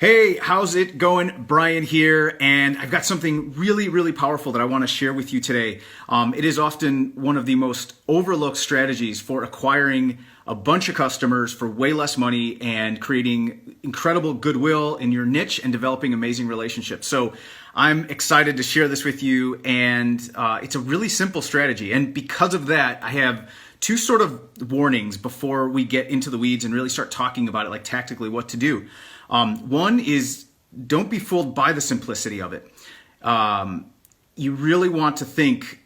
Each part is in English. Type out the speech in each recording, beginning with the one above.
Hey, how's it going? Brian here, and I've got something really, really powerful that I want to share with you today. It is often one of the most overlooked strategies for acquiring a bunch of customers for way less money and creating incredible goodwill in your niche and developing amazing relationships. So I'm excited to share this with you, and it's a really simple strategy. And because of that, I have two sort of warnings before we get into the weeds and really start talking about it, like tactically what to do. One is, don't be fooled by the simplicity of it. You really want to think,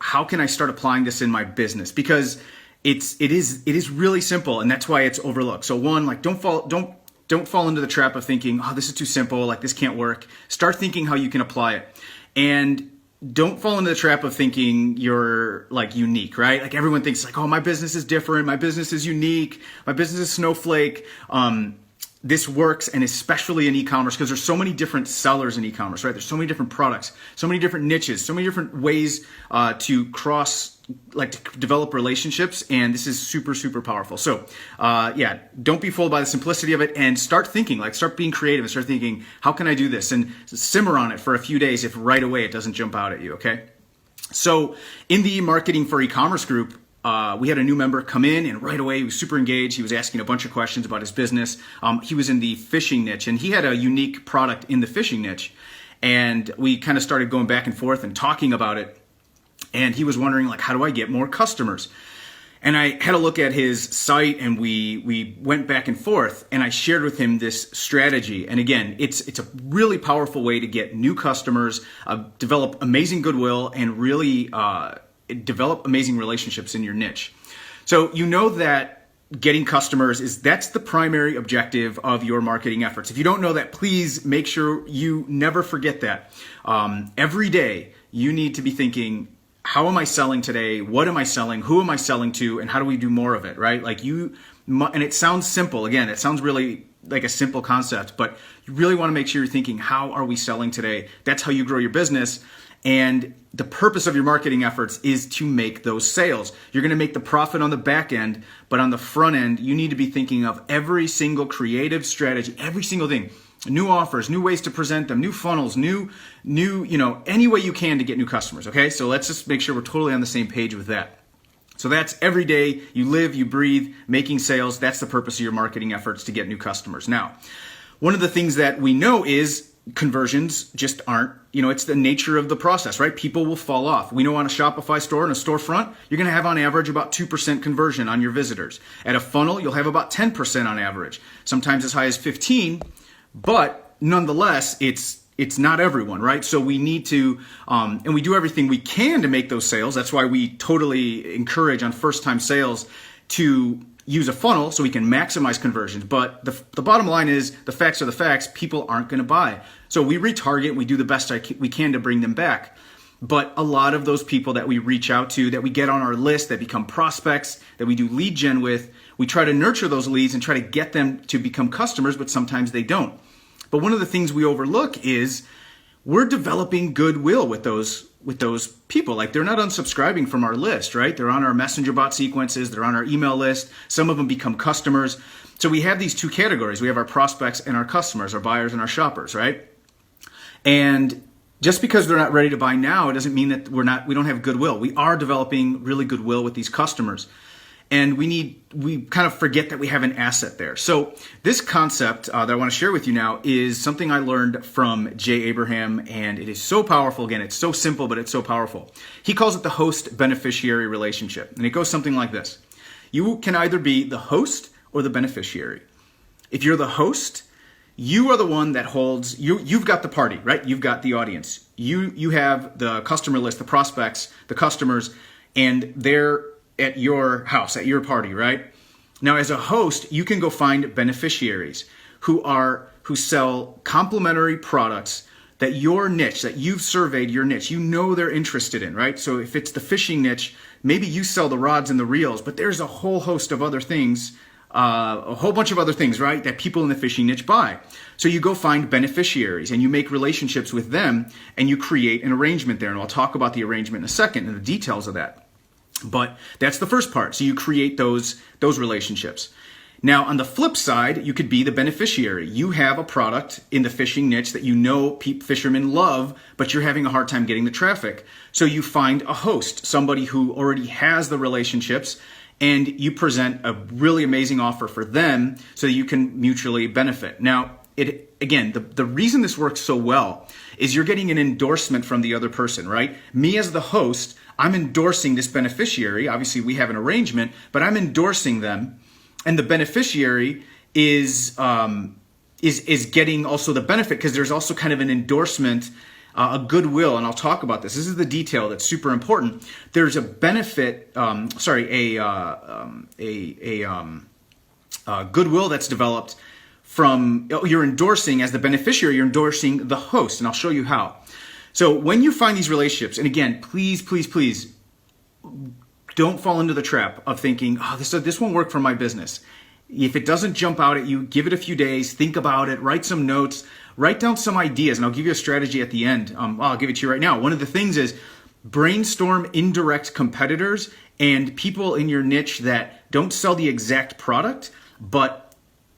how can I start applying this in my business? Because it is really simple, and that's why it's overlooked. So one, like don't fall into the trap of thinking, oh, this is too simple, like this can't work. Start thinking how you can apply it. And don't fall into the trap of thinking you're like unique, right? Like everyone thinks like, oh, my business is different, my business is unique, my business is snowflake. This works, and especially in e-commerce, because there's so many different sellers in e-commerce, right? There's so many different products, so many different niches, so many different ways to develop relationships, and this is super, super powerful. So don't be fooled by the simplicity of it, and start thinking, start being creative and start thinking, how can I do this? And simmer on it for a few days if right away it doesn't jump out at you, okay? So in the Marketing for E-commerce group, we had a new member come in, and right away he was super engaged. He was asking a bunch of questions about his business. He was in the fishing niche, and he had a unique product in the fishing niche. And we kind of started going back and forth and talking about it. And he was wondering, how do I get more customers? And I had a look at his site, and we went back and forth, and I shared with him this strategy. And again, it's a really powerful way to get new customers, develop amazing goodwill, and really develop amazing relationships in your niche. So you know that getting customers that's the primary objective of your marketing efforts. If you don't know that, please make sure you never forget that. Every day you need to be thinking, how am I selling today? What am I selling? Who am I selling to? And how do we do more of it, right? And it sounds simple. Again, it sounds really like a simple concept, but you really want to make sure you're thinking, how are we selling today? That's how you grow your business. And the purpose of your marketing efforts is to make those sales. You're going to make the profit on the back end, but on the front end, you need to be thinking of every single creative strategy, every single thing, new offers, new ways to present them, new funnels, new, any way you can to get new customers. Okay. So let's just make sure we're totally on the same page with that. So that's every day you live, you breathe, making sales. That's the purpose of your marketing efforts, to get new customers. Now, one of the things that we know is conversions just aren't, it's the nature of the process, right? People will fall off. We know on a Shopify store and a storefront, you're going to have on average about 2% conversion on your visitors. At a funnel, you'll have about 10% on average, sometimes as high as 15, but nonetheless, it's not everyone, right? So we need to, and we do everything we can to make those sales. That's why we totally encourage on first-time sales to use a funnel so we can maximize conversions. But the bottom line is, the facts are the facts. People aren't going to buy. So we retarget, we do the best we can to bring them back. But a lot of those people that we reach out to, that we get on our list, that become prospects, that we do lead gen with, we try to nurture those leads and try to get them to become customers, but sometimes they don't. But one of the things we overlook is we're developing goodwill with those people. Like, they're not unsubscribing from our list, right? They're on our messenger bot sequences, they're on our email list. Some of them become customers. So we have these two categories. We have our prospects and our customers, our buyers and our shoppers, right? And just because they're not ready to buy now, it doesn't mean that we don't have goodwill. We are developing really goodwill with these customers. And we kind of forget that we have an asset there. So this concept that I want to share with you now is something I learned from Jay Abraham, and it is so powerful. Again, it's so simple, but it's so powerful. He calls it the host beneficiary relationship. And it goes something like this. You can either be the host or the beneficiary. If you're the host, you are the one that holds, you've got the party, right? You've got the audience. You have the customer list, the prospects, the customers, and they're at your house, at your party, right? Now, as a host, you can go find beneficiaries who sell complementary products that your niche, that you've surveyed your niche, they're interested in, right? So if it's the fishing niche, maybe you sell the rods and the reels, but there's a whole host of other things, a whole bunch of other things, right, that people in the fishing niche buy. So you go find beneficiaries and you make relationships with them and you create an arrangement there. And I'll talk about the arrangement in a second and the details of that. But that's the first part. So you create those relationships. Now, on the flip side, you could be the beneficiary. You have a product in the fishing niche that you know fishermen love, but you're having a hard time getting the traffic. So you find a host, somebody who already has the relationships, and you present a really amazing offer for them so that you can mutually benefit. Now, the reason this works so well is you're getting an endorsement from the other person, right? Me as the host, I'm endorsing this beneficiary. Obviously, we have an arrangement, but I'm endorsing them. And the beneficiary is getting also the benefit because there's also kind of an endorsement, a goodwill, and I'll talk about this. This is the detail that's super important. There's a benefit, goodwill that's developed from you're endorsing as the beneficiary. You're endorsing the host, and I'll show you how. So when you find these relationships, and again, please, please, please, don't fall into the trap of thinking, oh, this won't work for my business. If it doesn't jump out at you, give it a few days, think about it, write some notes, write down some ideas, and I'll give you a strategy at the end. I'll give it to you right now. One of the things is brainstorm indirect competitors and people in your niche that don't sell the exact product, but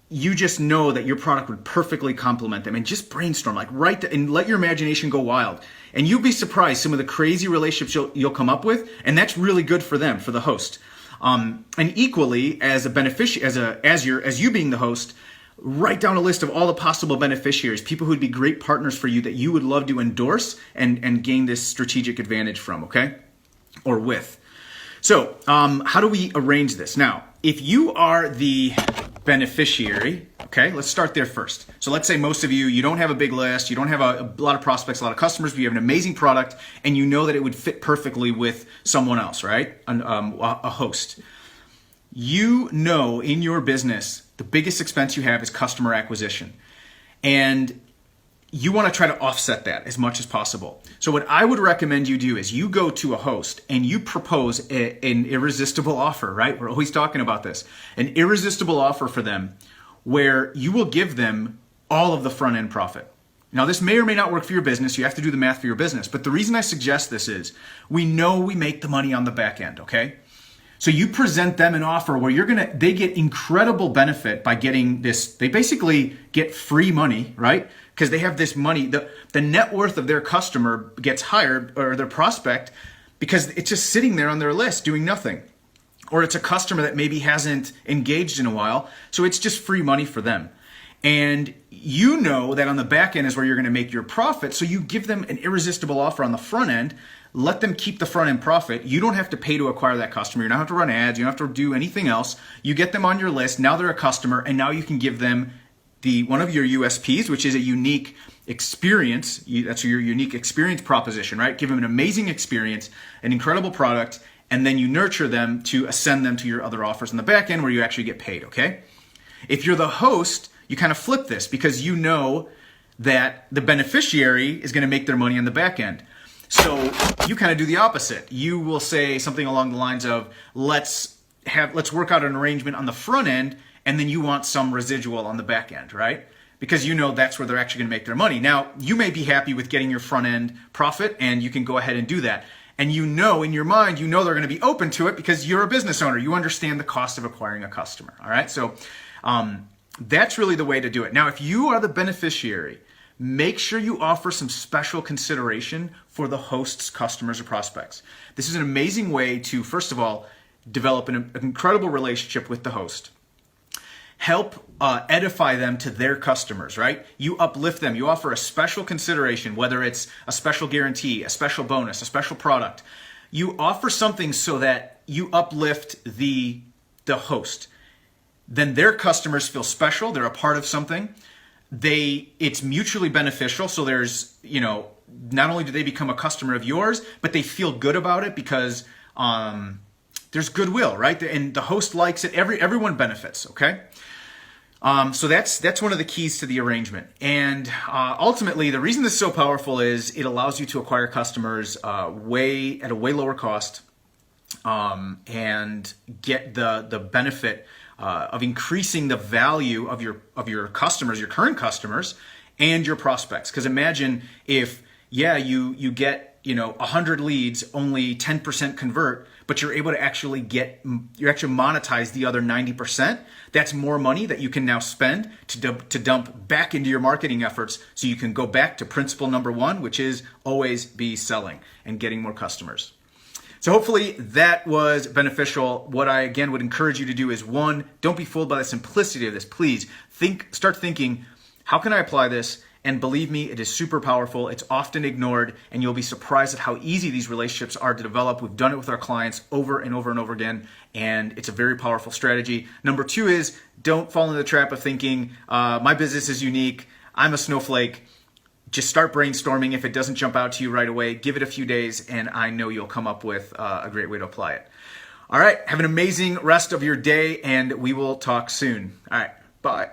you just know that your product would perfectly complement them, and just brainstorm, and let your imagination go wild. And you'll be surprised some of the crazy relationships you'll come up with, and that's really good for them, for the host. And equally, as a beneficiary, as you being the host, write down a list of all the possible beneficiaries, people who'd be great partners for you that you would love to endorse and gain this strategic advantage from, okay? Or with. So, how do we arrange this? Now, if you are the beneficiary, okay, let's start there first. So let's say most of you don't have a big list, you don't have a lot of prospects, a lot of customers, but you have an amazing product, and you know that it would fit perfectly with someone else, right? A host. You know in your business, the biggest expense you have is customer acquisition. And you want to try to offset that as much as possible. So what I would recommend you do is you go to a host and you propose an irresistible offer, right? We're always talking about this. An irresistible offer for them where you will give them all of the front end profit. Now, this may or may not work for your business. You have to do the math for your business. But the reason I suggest this is we know we make the money on the back end, okay? So you present them an offer where they get incredible benefit by getting this. They basically get free money, right? Because they have this money. The net worth of their customer gets higher, or their prospect, because it's just sitting there on their list doing nothing. Or it's a customer that maybe hasn't engaged in a while. So it's just free money for them. And you know that on the back end is where you're going to make your profit. So you give them an irresistible offer on the front end. Let them keep the front end profit. You don't have to pay to acquire that customer. You don't have to run ads. You don't have to do anything else. You get them on your list. Now they're a customer, and now you can give them one of your USPs, which is a unique experience. That's your unique experience proposition, right? Give them an amazing experience, an incredible product, and then you nurture them to ascend them to your other offers in the back end where you actually get paid, okay? If you're the host, you kind of flip this because you know that the beneficiary is going to make their money on the back end. So you kind of do the opposite. You will say something along the lines of, let's work out an arrangement on the front end, and then you want some residual on the back end, right? Because you know that's where they're actually going to make their money. Now, you may be happy with getting your front end profit, and you can go ahead and do that. And you know in your mind, you know they're going to be open to it because you're a business owner. You understand the cost of acquiring a customer, all right? So that's really the way to do it. Now, if you are the beneficiary, make sure you offer some special consideration for the host's customers or prospects. This is an amazing way to, first of all, develop an incredible relationship with the host. Help edify them to their customers, right? You uplift them. You offer a special consideration, whether it's a special guarantee, a special bonus, a special product. You offer something so that you uplift the host. Then their customers feel special. They're a part of something. It's mutually beneficial. So there's, not only do they become a customer of yours, but they feel good about it because there's goodwill, right? And the host likes it. Everyone benefits, okay? So that's one of the keys to the arrangement. And ultimately, the reason this is so powerful is it allows you to acquire customers at a way lower cost and get the benefit of increasing the value of your customers, your current customers, and your prospects. Because imagine if you get 100 leads, only 10% convert, but you're able to actually monetize the other 90%. That's more money that you can now spend to dump back into your marketing efforts, so you can go back to principle number one, which is always be selling and getting more customers. So hopefully that was beneficial. What I again would encourage you to do is, one, don't be fooled by the simplicity of this. Please start thinking, how can I apply this? And believe me, it is super powerful. It's often ignored, and you'll be surprised at how easy these relationships are to develop. We've done it with our clients over and over and over again, and it's a very powerful strategy. Number two is, don't fall into the trap of thinking, my business is unique, I'm a snowflake. Just start brainstorming. If it doesn't jump out to you right away, give it a few days, and I know you'll come up with a great way to apply it. All right, have an amazing rest of your day, and we will talk soon. All right, bye.